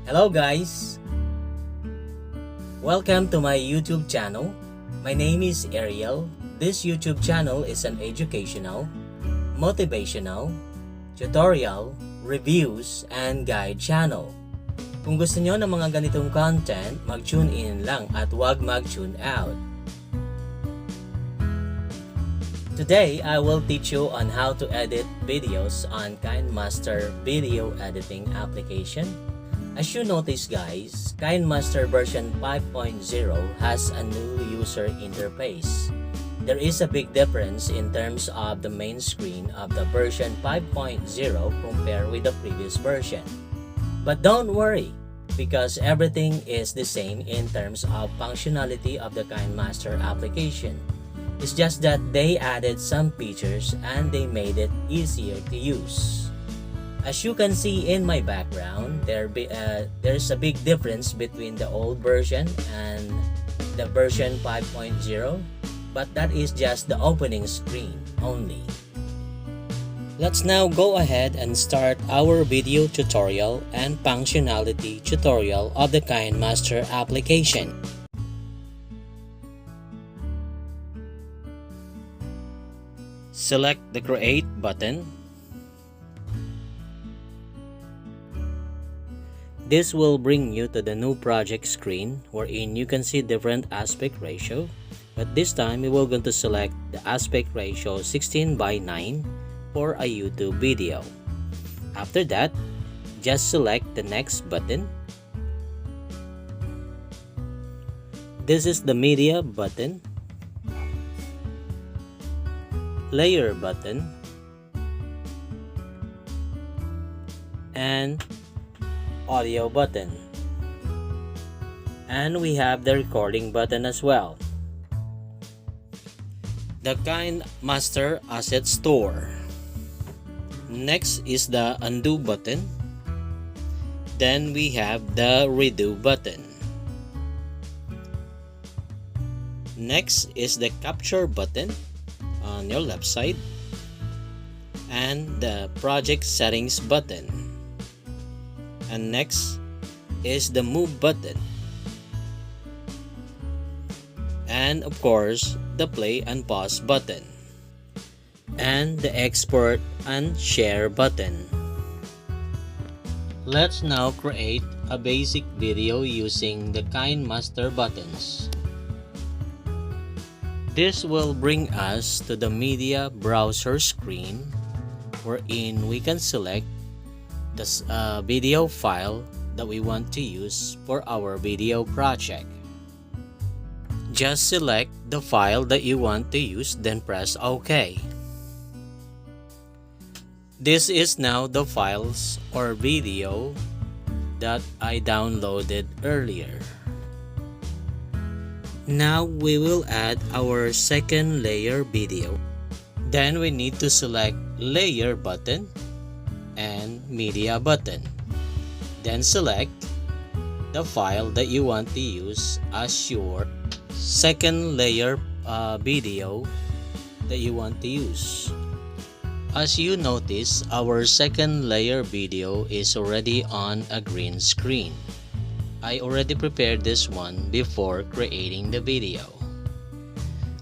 Hello guys! Welcome to my YouTube channel. My name is Ariel. This YouTube channel is an educational, motivational, tutorial, reviews, and guide channel. Kung gusto nyo ng mga ganitong content, mag-tune in lang at huwag mag-tune out. Today, I will teach you on how to edit videos on KineMaster video editing application. As you notice guys, KineMaster version 5.0 has a new user interface. There is a big difference in terms of the main screen of the version 5.0 compared with the previous version. But don't worry, because everything is the same in terms of functionality of the KineMaster application. It's just that they added some features and they made it easier to use. As you can see in my background, there's a big difference between the old version and the version 5.0, but that is just the opening screen only. Let's now go ahead and start our video tutorial and functionality tutorial of the KineMaster application. Select the Create button. This will bring you to the new project screen wherein you can see different aspect ratio, but this time we will going to select the aspect ratio 16:9 for a YouTube video. After that, just select the next button. This is the media button, layer button, and audio button. And we have the recording button as well. The KineMaster Asset Store. Next is the undo button. Then we have the redo button. Next is the capture button on your left side and the project settings button. And next is the move button. And of course, the play and pause button. And the export and share button. Let's now create a basic video using the KineMaster buttons. This will bring us to the media browser screen wherein we can select the video file that we want to use for our video project. Just select the file that you want to use, then press OK. This is now the files or video that I downloaded earlier. Now we will add our second layer video. Then we need to select layer button and media button. Then select the file that you want to use as your second layer video that you want to use. As you notice, our second layer video is already on a green screen. I already prepared this one before creating the video.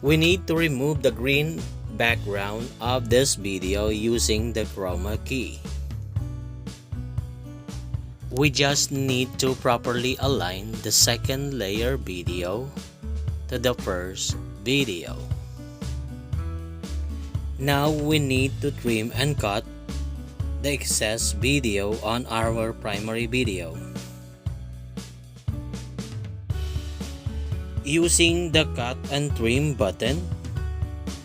We need to remove the green background of this video using the chroma key. We just need to properly align the second layer video to the first video. Now we need to trim and cut the excess video on our primary video. Using the cut and trim button,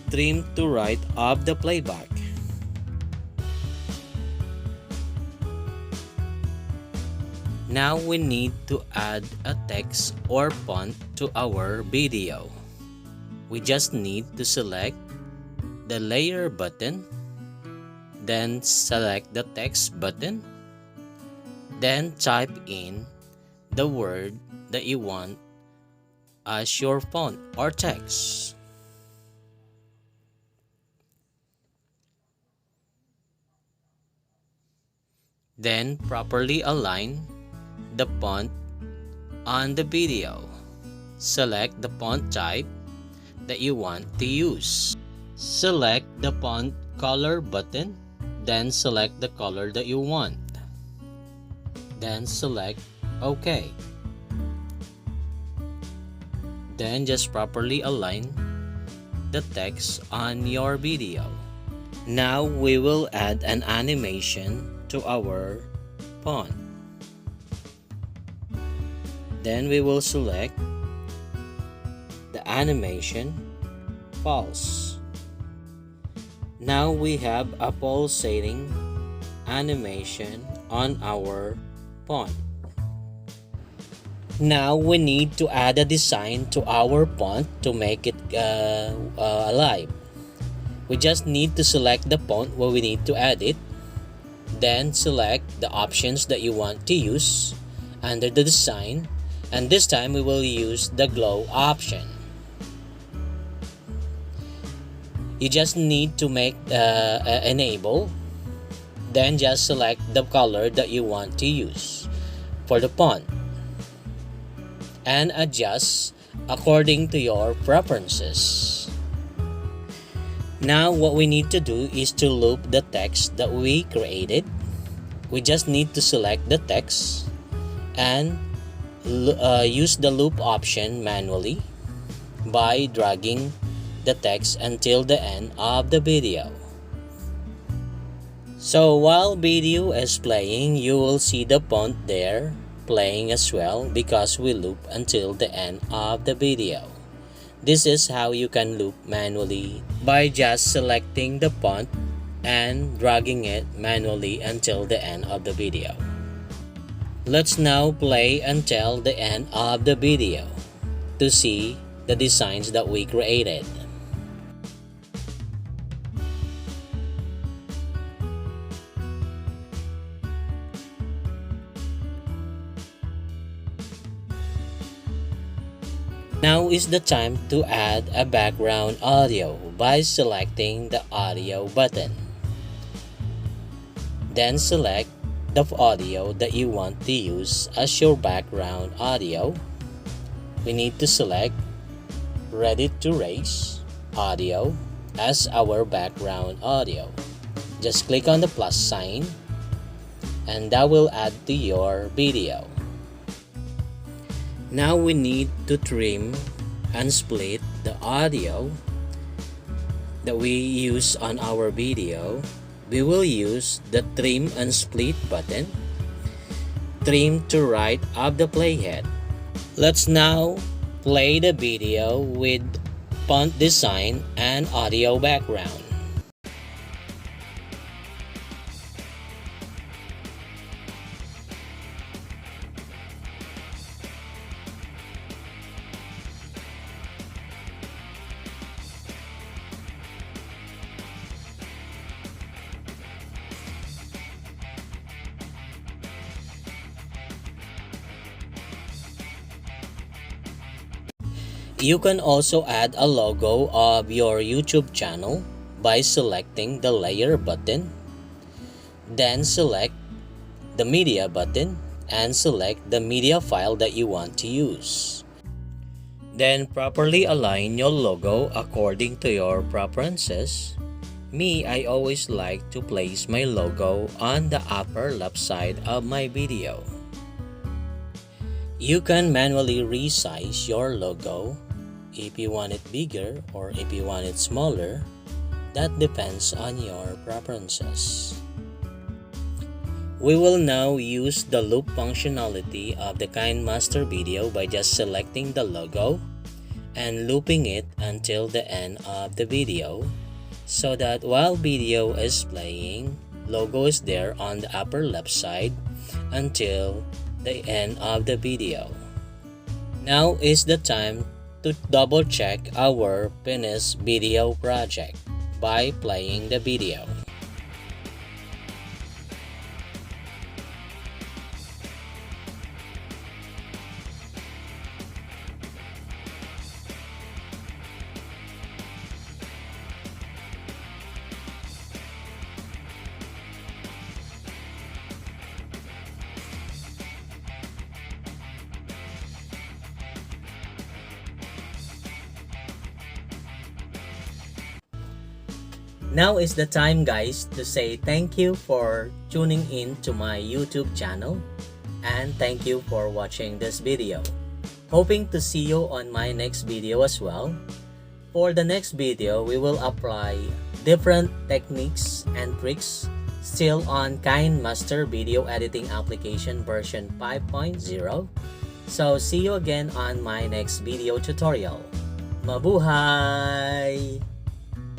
trim to right of the playback. Now we need to add a text or font to our video. We just need to select the layer button, then select the text button, then type in the word that you want as your font or text. Then properly align the font on the video. Select the font type that you want to use. Select the font color button, then select the color that you want. Then select OK. Then just properly align the text on your video. Now we will add an animation to our font. Then we will select the animation false. Now we have a pulsating animation on our font. Now we need to add a design to our font to make it alive. We just need to select the font where we need to add it. Then select the options that you want to use under the design, and this time we will use the glow option. You just need to make enable, then just select the color that you want to use for the font and adjust according to your preferences. Now what we need to do is to loop the text that we created. We just need to select the text and use the loop option manually by dragging the text until the end of the video. So while video is playing, you will see the font there playing as well because we loop until the end of the video. This is how you can loop manually by just selecting the font and dragging it manually until the end of the video. Let's now play until the end of the video to see the designs that we created. Now is the time to add a background audio by selecting the audio button. Then select the audio that you want to use as your background audio. We need to select Ready to Race audio as our background audio. Just click on the plus sign and that will add to your video. Now we need to trim and split the audio that we use on our video. We will use the trim and split button. Trim to right of the playhead. Let's now play the video with font design and audio background. You can also add a logo of your YouTube channel by selecting the layer button. Then select the media button and select the media file that you want to use. Then properly align your logo according to your preferences. Me, I always like to place my logo on the upper left side of my video. You can manually resize your logo if you want it bigger or if you want it smaller. That depends on your preferences. We will now use the loop functionality of the KineMaster video by just selecting the logo and looping it until the end of the video, so that while video is playing, logo is there on the upper left side until the end of the video. Now is the time to double check our finished video project by playing the video. Now is the time, guys, to say thank you for tuning in to my YouTube channel, and thank you for watching this video. Hoping to see you on my next video as well. For the next video, we will apply different techniques and tricks still on KineMaster video editing application version 5.0. So see you again on my next video tutorial. Mabuhay!